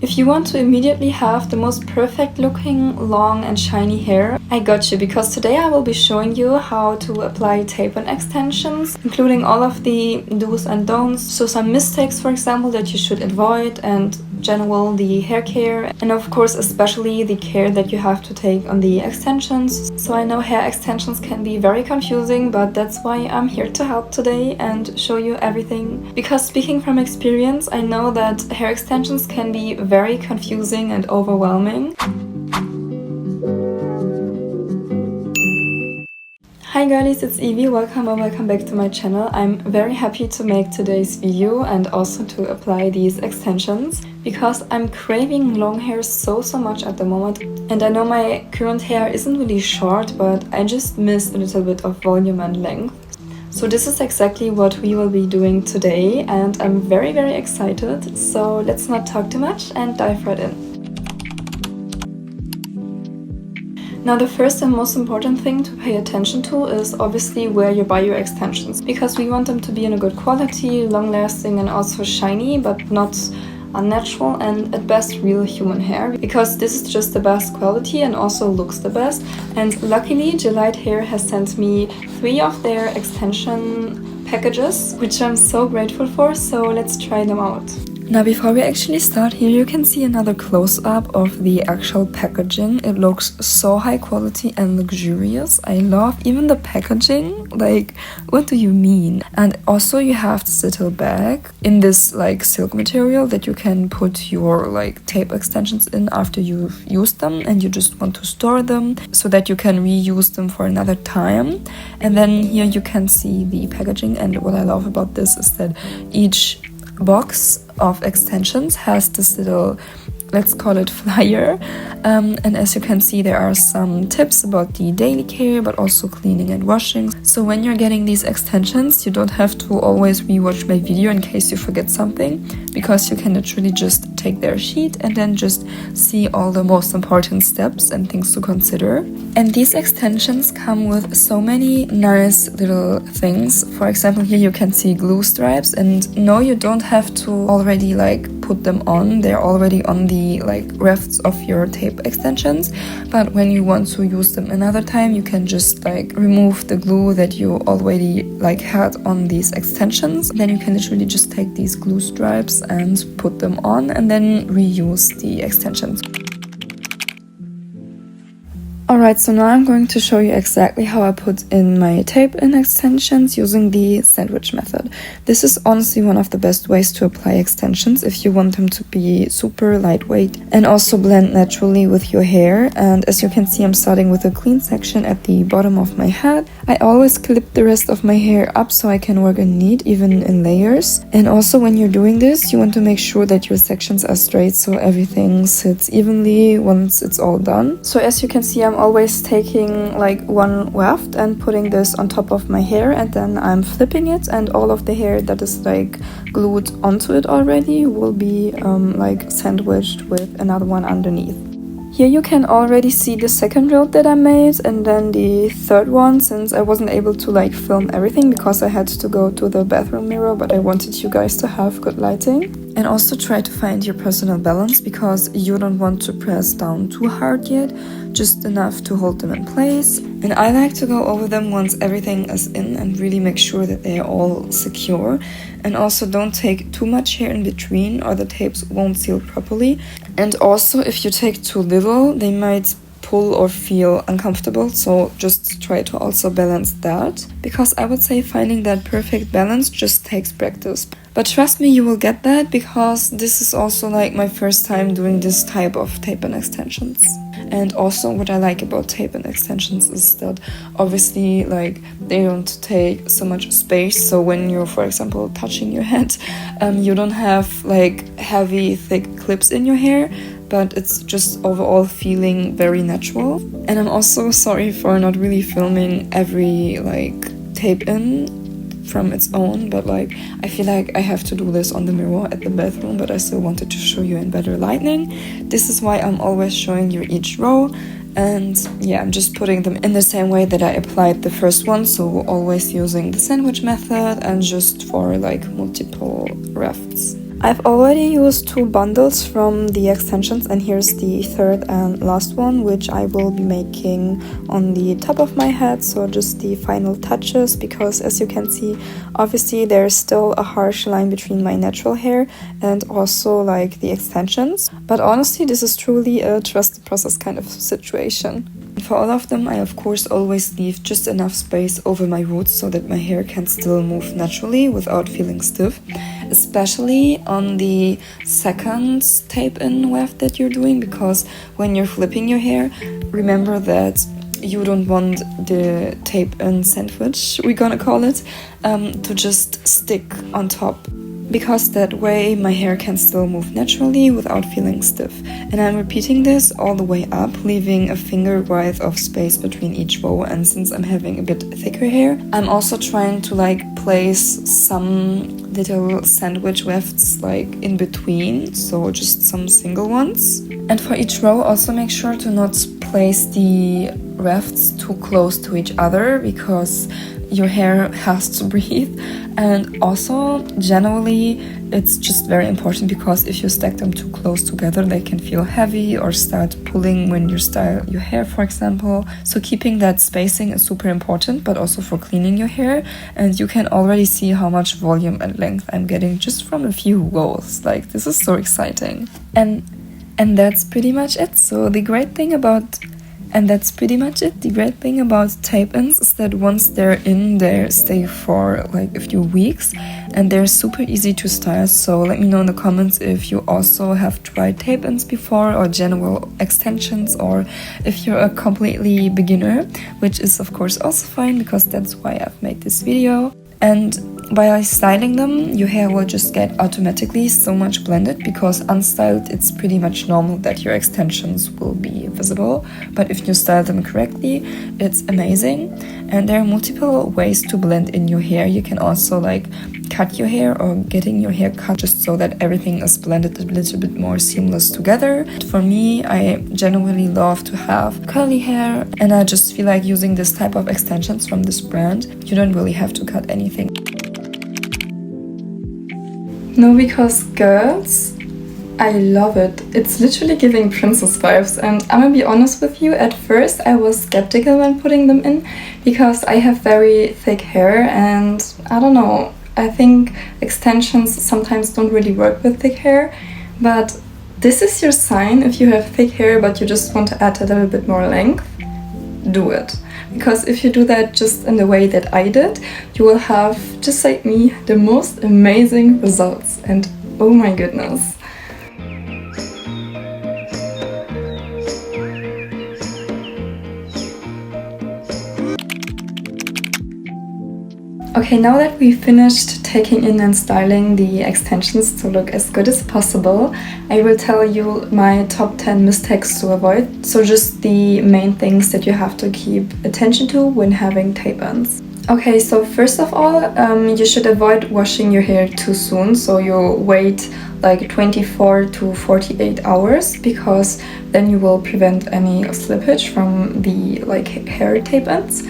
If you want to immediately have the most perfect looking, long and shiny hair, I got you, because today I will be showing you how to apply tape-on extensions, including all of the do's and don'ts, so some mistakes, for example, that you should avoid, and general the hair care, and of course especially the care that you have to take on the extensions. So I know hair extensions can be very confusing, but that's why I'm here to help today and show you everything, because speaking from experience, I know that hair extensions can be very confusing and overwhelming. Hi girlies, it's Evie, welcome or welcome back to my channel. I'm very happy to make today's video and also to apply these extensions, because I'm craving long hair so much at the moment. And I know my current hair isn't really short, but I just miss a little bit of volume and length. So this is exactly what we will be doing today, and I'm very excited. So let's not talk too much and dive right in. Now the first and most important thing to pay attention to is obviously where you buy your extensions, because we want them to be in a good quality, long lasting and also shiny, but not unnatural, and at best real human hair, because this is just the best quality and also looks the best. And luckily Yilite Hair has sent me 3 of their extension packages, which I'm so grateful for, so let's try them out. Now before we actually start, here you can see another close-up of the actual packaging. It looks so high quality and luxurious. I love even the packaging. Like, what do you mean? And also you have this little bag in this like silk material that you can put your like tape extensions in after you've used them and you just want to store them so that you can reuse them for another time. And then here you can see the packaging, and what I love about this is that each box of extensions has this little, let's call it flyer, and as you can see there are some tips about the daily care, but also cleaning and washing. So when you're getting these extensions, you don't have to always rewatch my video in case you forget something, because you can literally just take their sheet and then just see all the most important steps and things to consider. And these extensions come with so many nice little things. For example, here you can see glue stripes, and no, you don't have to already like put them on, they're already on the like rafts of your tape extensions, but when you want to use them another time, you can just like remove the glue that you already like had on these extensions. Then you can literally just take these glue stripes and put them on and then reuse the extensions. Alright, so now I'm going to show you exactly how I put in my tape-in extensions using the sandwich method. This is honestly one of the best ways to apply extensions if you want them to be super lightweight and also blend naturally with your hair. And as you can see, I'm starting with a clean section at the bottom of my head. I always clip the rest of my hair up so I can work in neat, even in layers. And also when you're doing this, you want to make sure that your sections are straight so everything sits evenly once it's all done. So as you can see, I'm always taking like one waft and putting this on top of my hair, and then I'm flipping it, and all of the hair that is like glued onto it already will be like sandwiched with another one underneath. Here you can already see the second row that I made, and then the third one, since I wasn't able to like film everything because I had to go to the bathroom mirror, but I wanted you guys to have good lighting. And also try to find your personal balance, because you don't want to press down too hard yet, just enough to hold them in place. And I like to go over them once everything is in and really make sure that they are all secure. And also don't take too much hair in between or the tapes won't seal properly. And also if you take too little, they might pull or feel uncomfortable, so just try to also balance that, because I would say finding that perfect balance just takes practice. But trust me, you will get that, because this is also like my first time doing this type of tape and extensions. And also what I like about tape and extensions is that obviously like they don't take so much space, so when you're, for example, touching your head, you don't have like heavy thick clips in your hair, but it's just overall feeling very natural. And I'm also sorry for not really filming every like tape in from its own, but like I feel like I have to do this on the mirror at the bathroom, but I still wanted to show you in better lighting. This is why I'm always showing you each row, and yeah, I'm just putting them in the same way that I applied the first one, so always using the sandwich method and just for like multiple rafts. I've already used 2 bundles from the extensions, and here's the third and last one, which I will be making on the top of my head, so just the final touches, because as you can see, obviously there's still a harsh line between my natural hair and also like the extensions. But honestly, this is truly a trust the process kind of situation. For all of them, I of course always leave just enough space over my roots so that my hair can still move naturally without feeling stiff, especially on the second tape-in weft that you're doing, because when you're flipping your hair, remember that you don't want the tape-in sandwich, we're gonna call it, to just stick on top, because that way my hair can still move naturally without feeling stiff. And I'm repeating this all the way up, leaving a finger width of space between each row. And since I'm having a bit thicker hair, I'm also trying to like place some little sandwich wefts like in between, so just some single ones. And for each row, also make sure to not place the wefts too close to each other, because your hair has to breathe. And also, generally, it's just very important, because if you stack them too close together, they can feel heavy or start pulling when you style your hair, for example. So keeping that spacing is super important, but also for cleaning your hair. And you can already see how much volume and length I'm getting just from a few rows. Like, this is so exciting. And that's pretty much it. So the great thing about The great thing about tape-ins is that once they're in, they stay for like a few weeks, and they're super easy to style. So let me know in the comments if you also have tried tape-ins before, or general extensions, or if you're a completely beginner, which is of course also fine, because that's why I've made this video. And by styling them, your hair will just get automatically so much blended, because unstyled, it's pretty much normal that your extensions will be visible. But if you style them correctly, it's amazing. And there are multiple ways to blend in your hair. You can also like cut your hair, or getting your hair cut just so that everything is blended a little bit more seamless together. For me, I genuinely love to have curly hair, and I just feel like using this type of extensions from this brand, you don't really have to cut anything. No, because girls, I love it. It's literally giving princess vibes, and I'm gonna be honest with you, at first I was skeptical when putting them in, because I have very thick hair, and I don't know, I think extensions sometimes don't really work with thick hair. But this is your sign. If you have thick hair but you just want to add a little bit more length, do it. Because if you do that just in the way that I did, you will have, just like me, the most amazing results. And oh my goodness. Okay, now that we finished taking in and styling the extensions to look as good as possible, I will tell you my top 10 mistakes to avoid. So just the main things that you have to keep attention to when having tape-ins. Okay, so first of all, you should avoid washing your hair too soon. So you wait like 24 to 48 hours, because then you will prevent any slippage from the like hair tape-ins.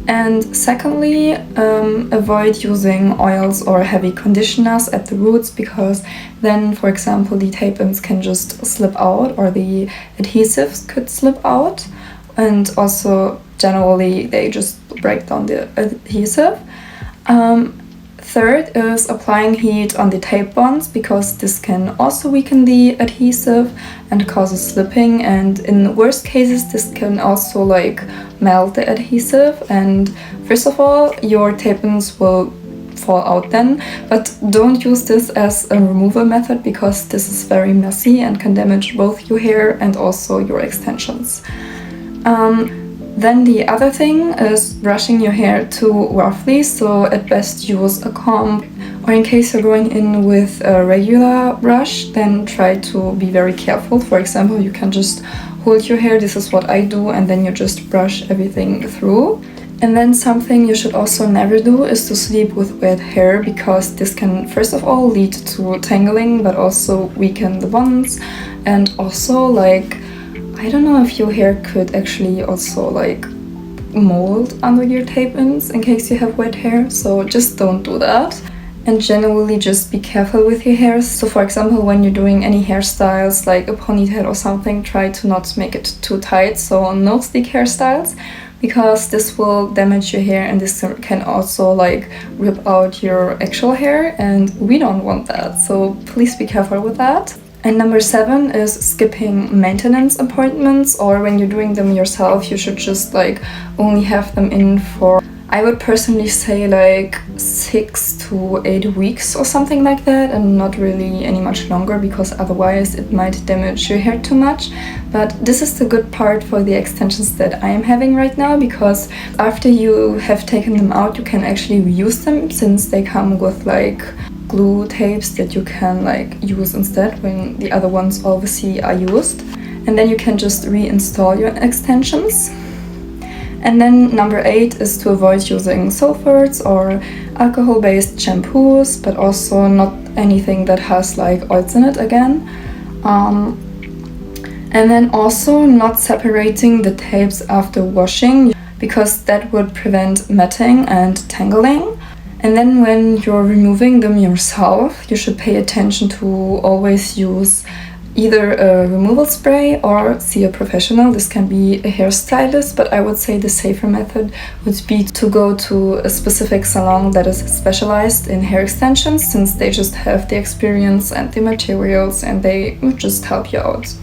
And secondly, avoid using oils or heavy conditioners at the roots, because then, for example, the tape-ins can just slip out, or the adhesives could slip out, and also generally they just break down the adhesive. Third is applying heat on the tape bonds, because this can also weaken the adhesive and causes slipping, and in worst cases this can also like melt the adhesive, and first of all your tape-ins will fall out then. But don't use this as a removal method, because this is very messy and can damage both your hair and also your extensions. Then the other thing is brushing your hair too roughly, so at best use a comb, or in case you're going in with a regular brush, then try to be very careful. For example, you can just hold your hair, this is what I do, and then you just brush everything through. And then something you should also never do is to sleep with wet hair, because this can first of all lead to tangling, but also weaken the bonds, and also like, I don't know if your hair could actually also like mold under your tape-ins in case you have wet hair, so just don't do that. And generally just be careful with your hair. So for example, when you're doing any hairstyles like a ponytail or something, try to not make it too tight, so no sleek hairstyles, because this will damage your hair and this can also like rip out your actual hair, and we don't want that, so please be careful with that. And number 7 is skipping maintenance appointments, or when you're doing them yourself, you should just like only have them in for, I would personally say, like 6 to 8 weeks or something like that, and not really any much longer, because otherwise it might damage your hair too much. But this is the good part for the extensions that I am having right now, because after you have taken them out, you can actually reuse them, since they come with like glue tapes that you can like use instead when the other ones obviously are used. And then you can just reinstall your extensions. And then number 8 is to avoid using sulfates or alcohol-based shampoos, but also not anything that has like oils in it again. And then also not separating the tapes after washing, because that would prevent matting and tangling. And then when you're removing them yourself, you should pay attention to always use either a removal spray or see a professional. This can be a hairstylist, but I would say the safer method would be to go to a specific salon that is specialized in hair extensions, since they just have the experience and the materials and they would just help you out.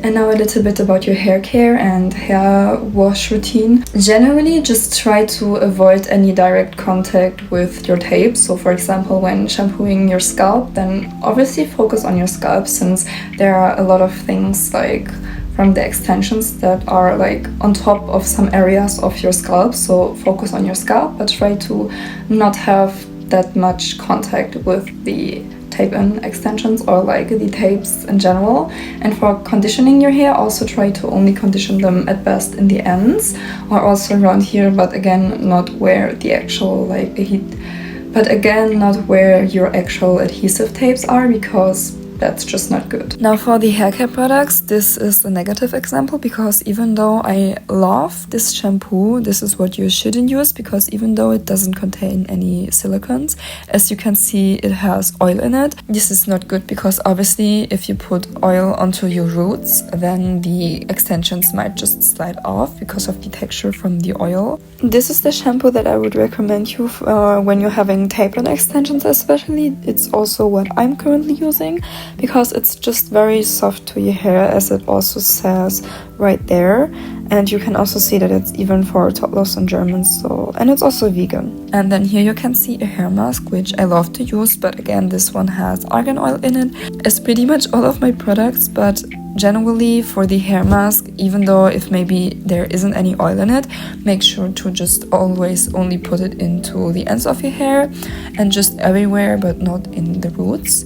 And now a little bit about your hair care and hair wash routine. Generally, just try to avoid any direct contact with your tape. So for example, when shampooing your scalp, then obviously focus on your scalp, since there are a lot of things like from the extensions that are like on top of some areas of your scalp. So focus on your scalp, but try to not have that much contact with the tape-in extensions or like the tapes in general. And for conditioning your hair, also try to only condition them at best in the ends or also around here, but again not where the actual not where your actual adhesive tapes are, because that's just not good. Now for the hair care products, this is a negative example, because even though I love this shampoo, this is what you shouldn't use, because even though it doesn't contain any silicones, as you can see it has oil in it. This is not good, because obviously if you put oil onto your roots, then the extensions might just slide off because of the texture from the oil. This is the shampoo that I would recommend you when you're having tape-in extensions especially. It's also what I'm currently using, because it's just very soft to your hair, as it also says right there. And you can also see that it's even for toddlers and Germans, so, and it's also vegan. And then here you can see a hair mask, which I love to use, but again this one has argan oil in it, as pretty much all of my products. But generally for the hair mask, even though if maybe there isn't any oil in it, make sure to just always only put it into the ends of your hair and just everywhere, but not in the roots.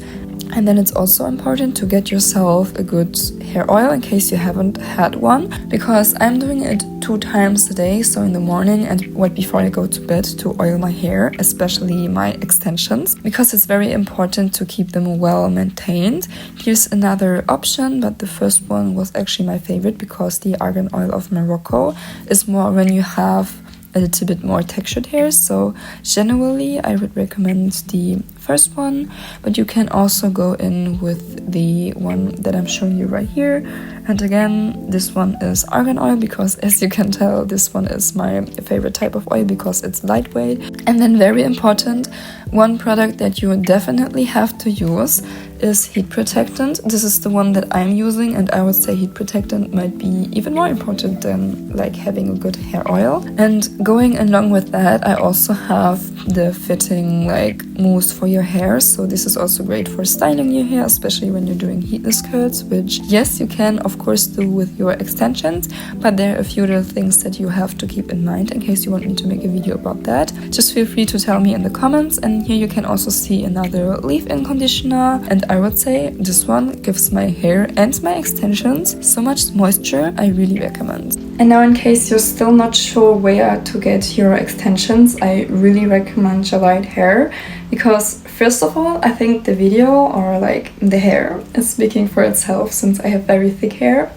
And then it's also important to get yourself a good hair oil in case you haven't had one, because I'm doing it 2 times a day, so in the morning and right before I go to bed, to oil my hair, especially my extensions, because it's very important to keep them well maintained. Here's another option, but the first one was actually my favorite, because the argan oil of Morocco is more when you have a little bit more textured hair. So generally I would recommend the first one, but you can also go in with the one that I'm showing you right here. And again, this one is argan oil, because as you can tell, this one is my favorite type of oil because it's lightweight. And then very important, one product that you definitely have to use is heat protectant. This is the one that I'm using, and I would say heat protectant might be even more important than like having a good hair oil. And going along with that, I also have the fitting like mousse for your hair. So this is also great for styling your hair, especially when you're doing heatless curls, which yes, you can of course do with your extensions, but there are a few little things that you have to keep in mind in case you want me to make a video about that. Just feel free to tell me in the comments. And here you can also see another leave-in conditioner, and I would say this one gives my hair and my extensions so much moisture. I really recommend. And now in case you're still not sure where to get your extensions, I really recommend Yilite Hair, because first of all, I think the video or like the hair is speaking for itself, since I have very thick hair.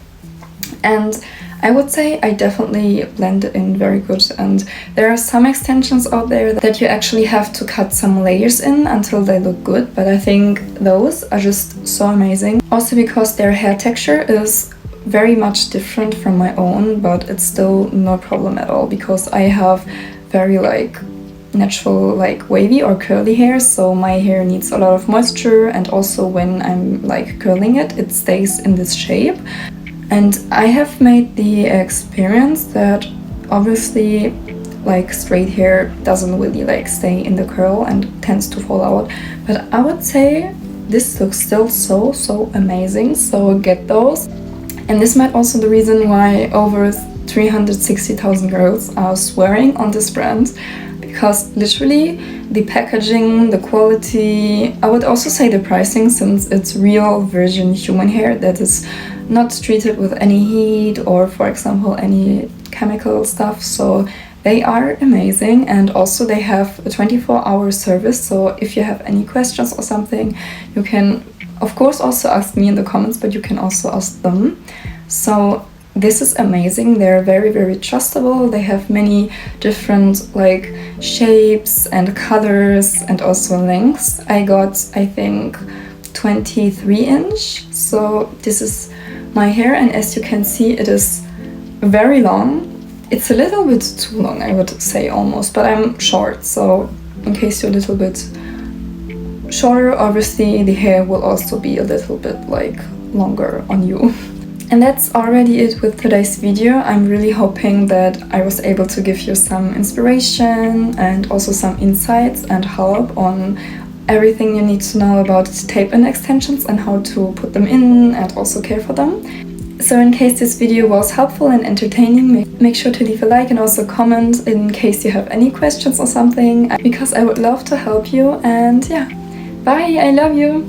And I would say I definitely blend it in very good, and there are some extensions out there that you actually have to cut some layers in until they look good, but I think those are just so amazing. Also because their hair texture is very much different from my own, but it's still no problem at all because I have very like natural like wavy or curly hair, so my hair needs a lot of moisture, and also when I'm like curling it, it stays in this shape. And I have made the experience that obviously like straight hair doesn't really like stay in the curl and tends to fall out, but I would say this looks still so amazing, so get those. And this might also be the reason why over 360,000 girls are swearing on this brand, because literally the packaging, the quality, I would also say the pricing, since it's real virgin human hair that is not treated with any heat or, for example, any chemical stuff, so they are amazing. And also they have a 24-hour service, so if you have any questions or something, you can of course also ask me in the comments, but you can also ask them. So this is amazing. They're very trustable. They have many different like shapes and colors and also lengths. I got, I think, 23-inch, so this is my hair, and as you can see, it is very long. It's a little bit too long, I would say, almost, but I'm short, so in case you're a little bit shorter, obviously the hair will also be a little bit like longer on you. And that's already it with today's video. I'm really hoping that I was able to give you some inspiration and also some insights and help on everything you need to know about tape-in extensions and how to put them in and also care for them. So in case this video was helpful and entertaining, make sure to leave a like and also comment in case you have any questions or something, because I would love to help you. And yeah, bye, I love you!